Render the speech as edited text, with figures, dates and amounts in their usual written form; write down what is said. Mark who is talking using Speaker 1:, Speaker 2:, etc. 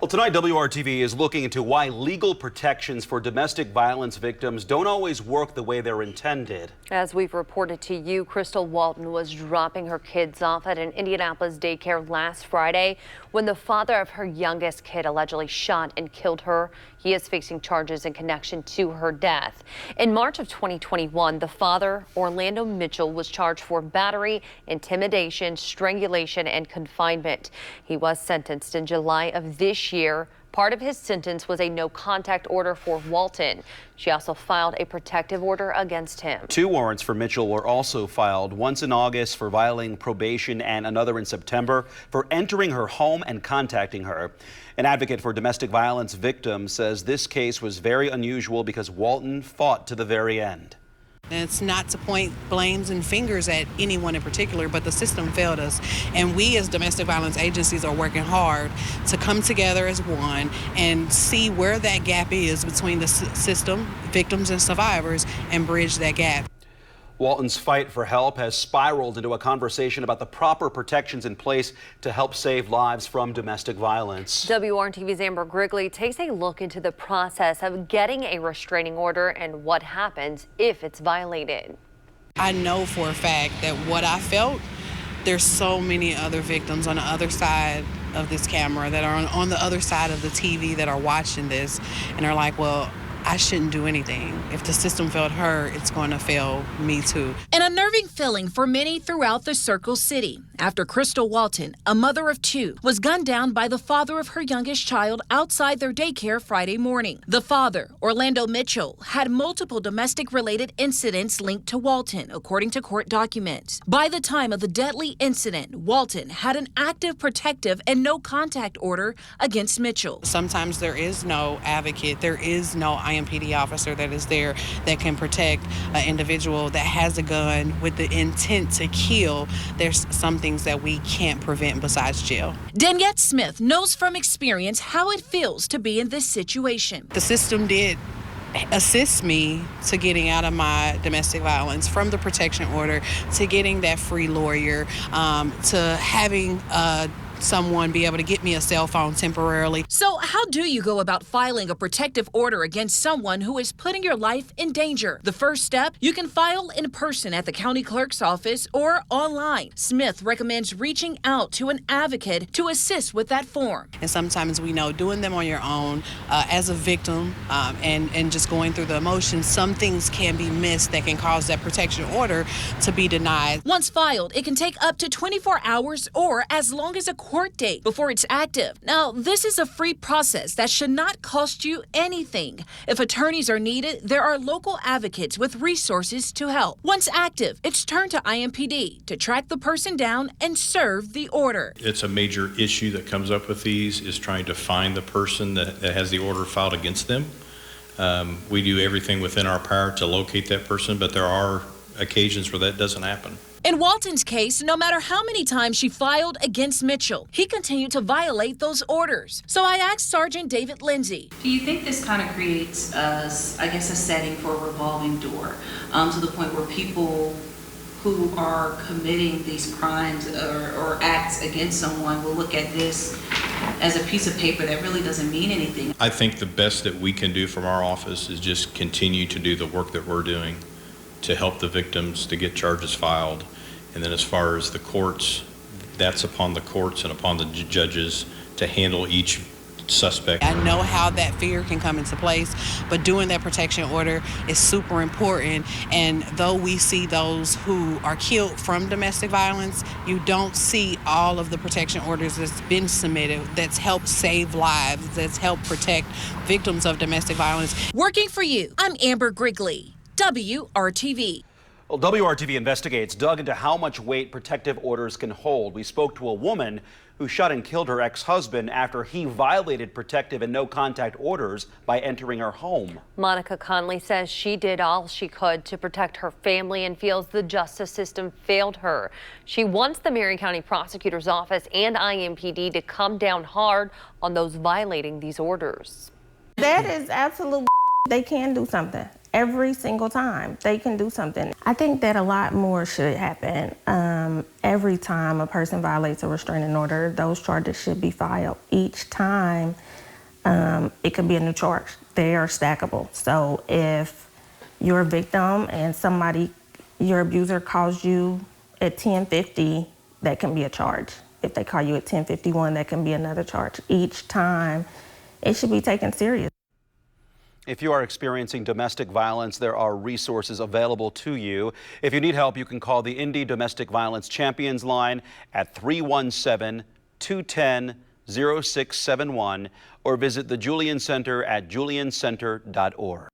Speaker 1: Well, tonight WRTV is looking into why legal protections for domestic violence victims don't always work the way they're intended.
Speaker 2: As we've reported to you, Crystal Walton was dropping her kids off at an Indianapolis daycare last Friday when the father of her youngest kid allegedly shot and killed her. He is facing charges in connection to her death. In March of 2021, the father, Orlando Mitchell, was charged for battery, intimidation, strangulation, and confinement. He was sentenced in July of this year. Part of his sentence was a no-contact order for Walton. She also filed a protective order against him. 2
Speaker 1: warrants for Mitchell were also filed, once in August for violating probation and another in September for entering her home and contacting her. An advocate for domestic violence victims says this case was very unusual because Walton fought to the very end.
Speaker 3: And it's not to point blames and fingers at anyone in particular, but the system failed us. And we as domestic violence agencies are working hard to come together as one and see where that gap is between the system, victims and survivors, and bridge that gap.
Speaker 1: Walton's fight for help has spiraled into a conversation about the proper protections in place to help save lives from domestic violence.
Speaker 2: WRTV's Amber Grigley takes a look into the process of getting a restraining order and what happens if it's violated.
Speaker 3: I know for a fact that what I felt, there's so many other victims on the other side of this camera that are on the other side of the TV that are watching this and are like, well, I shouldn't do anything. If the system failed her, it's going to fail me too.
Speaker 4: An unnerving feeling for many throughout the Circle City after Crystal Walton, a mother of 2, was gunned down by the father of her youngest child outside their daycare Friday morning. The father, Orlando Mitchell, had multiple domestic-related incidents linked to Walton, according to court documents. By the time of the deadly incident, Walton had an active protective and no-contact order against Mitchell.
Speaker 3: Sometimes there is no advocate, there is no IMPD officer that is there that can protect an individual that has a gun with the intent to kill. There's some things that we can't prevent besides jail.
Speaker 4: Daniette Smith knows from experience how it feels to be in this situation.
Speaker 3: The system did assist me to getting out of my domestic violence, from the protection order to getting that free lawyer, to having someone be able to get me a cell phone temporarily.
Speaker 4: So how do you go about filing a protective order against someone who is putting your life in danger? The first step, you can file in person at the county clerk's office or online. Smith recommends reaching out to an advocate to assist with that form.
Speaker 3: And sometimes we know doing them on your own as a victim and just going through the emotions, some things can be missed that can cause that protection order to be denied.
Speaker 4: Once filed, it can take up to 24 hours or as long as a court date before it's active. Now, this is a free process that should not cost you anything. If attorneys are needed, there are local advocates with resources to help. Once active, it's turned to IMPD to track the person down and serve the order.
Speaker 5: It's a major issue that comes up with these, is trying to find the person that has the order filed against them. We do everything within our power to locate that person, but there are occasions where that doesn't happen.
Speaker 4: In Walton's case, no matter how many times she filed against Mitchell, he continued to violate those orders. So I asked Sergeant David Lindsay.
Speaker 6: Do you think this kind of creates, a setting for a revolving door to the point where people who are committing these crimes or acts against someone will look at this as a piece of paper that really doesn't mean anything?
Speaker 5: I think the best that we can do from our office is just continue to do the work that we're doing to help the victims to get charges filed. And then as far as the courts, that's upon the courts and upon the judges to handle each suspect.
Speaker 3: I know how that fear can come into place, but doing that protection order is super important. And though we see those who are killed from domestic violence, you don't see all of the protection orders that's been submitted that's helped save lives, that's helped protect victims of domestic violence.
Speaker 4: Working for you, I'm Amber Grigley, WRTV.
Speaker 1: Well, WRTV Investigates dug into how much weight protective orders can hold. We spoke to a woman who shot and killed her ex-husband after he violated protective and no-contact orders by entering her home.
Speaker 2: Monica Conley says she did all she could to protect her family and feels the justice system failed her. She wants the Marion County Prosecutor's Office and IMPD to come down hard on those violating these orders.
Speaker 7: That is absolute. They can do something. Every single time they can do something. I think that a lot more should happen. Every time a person violates a restraining order, those charges should be filed. Each time it could be a new charge. They are stackable. So if you're a victim and your abuser calls you at 10:50, that can be a charge. If they call you at 10:51, that can be another charge. Each time, it should be taken serious.
Speaker 1: If you are experiencing domestic violence, there are resources available to you. If you need help, you can call the Indy Domestic Violence Champions line at 317-210-0671 or visit the Julian Center at juliancenter.org.